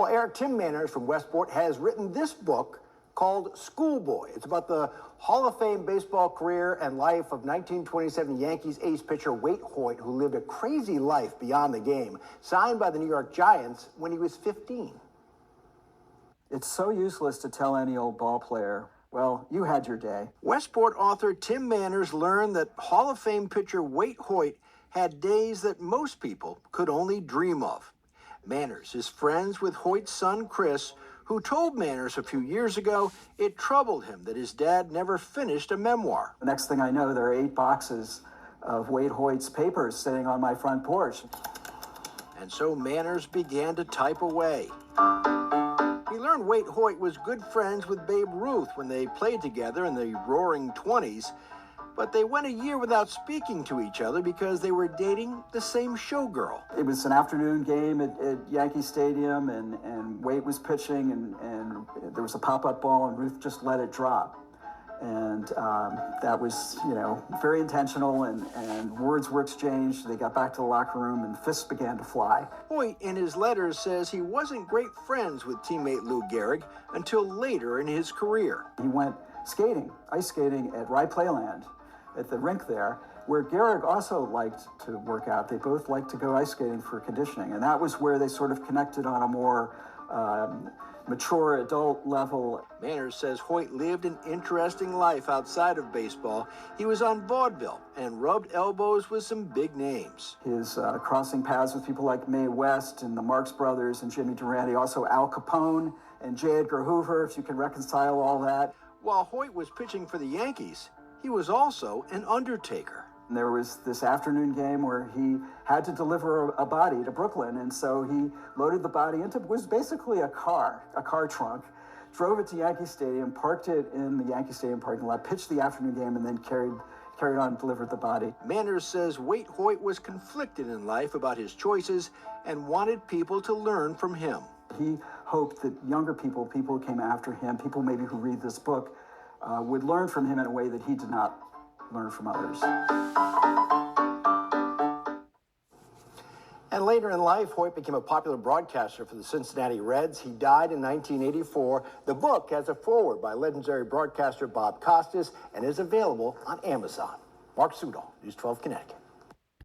Well, Eric, Tim Manners from Westport has written this book called Schoolboy. It's about the Hall of Fame baseball career and life of 1927 Yankees ace pitcher Waite Hoyt, who lived a crazy life beyond the game, signed by the New York Giants when he was 15. It's so useless to tell any old ball player, well, you had your day. Westport author Tim Manners learned that Hall of Fame pitcher Waite Hoyt had days that most people could only dream of. Manners is friends with Hoyt's son, Chris, who told Manners a few years ago it troubled him that his dad never finished a memoir. The next thing I know, there are 8 boxes of Waite Hoyt's papers sitting on my front porch. And so Manners began to type away. He learned Waite Hoyt was good friends with Babe Ruth when they played together in the roaring 20s, but they went a year without speaking to each other because they were dating the same showgirl. It was an afternoon game at Yankee Stadium, and Waite was pitching, and there was a pop-up ball, and Ruth just let it drop. And that was, very intentional, and words were exchanged. They got back to the locker room, and fists began to fly. Hoyt, in his letters, says he wasn't great friends with teammate Lou Gehrig until later in his career. He went skating, ice skating at Rye Playland, at the rink there, where Gehrig also liked to work out. They both liked to go ice skating for conditioning, and that was where they sort of connected on a more mature adult level. Manners says Hoyt lived an interesting life outside of baseball. He was on vaudeville and rubbed elbows with some big names. His crossing paths with people like Mae West and the Marx Brothers and Jimmy Durante, also Al Capone and J. Edgar Hoover, if you can reconcile all that. While Hoyt was pitching for the Yankees, he was also an undertaker. And there was this afternoon game where he had to deliver a body to Brooklyn, and so he loaded the body into, it was basically a car trunk, drove it to Yankee Stadium, parked it in the Yankee Stadium parking lot, pitched the afternoon game, and then carried on and delivered the body. Manners says Waite Hoyt was conflicted in life about his choices and wanted people to learn from him. He hoped that younger people who came after him, people maybe who read this book, would learn from him in a way that he did not learn from others. And later in life, Hoyt became a popular broadcaster for the Cincinnati Reds. He died in 1984. The book has a foreword by legendary broadcaster Bob Costas and is available on Amazon. Mark Sudol, News 12 Connecticut.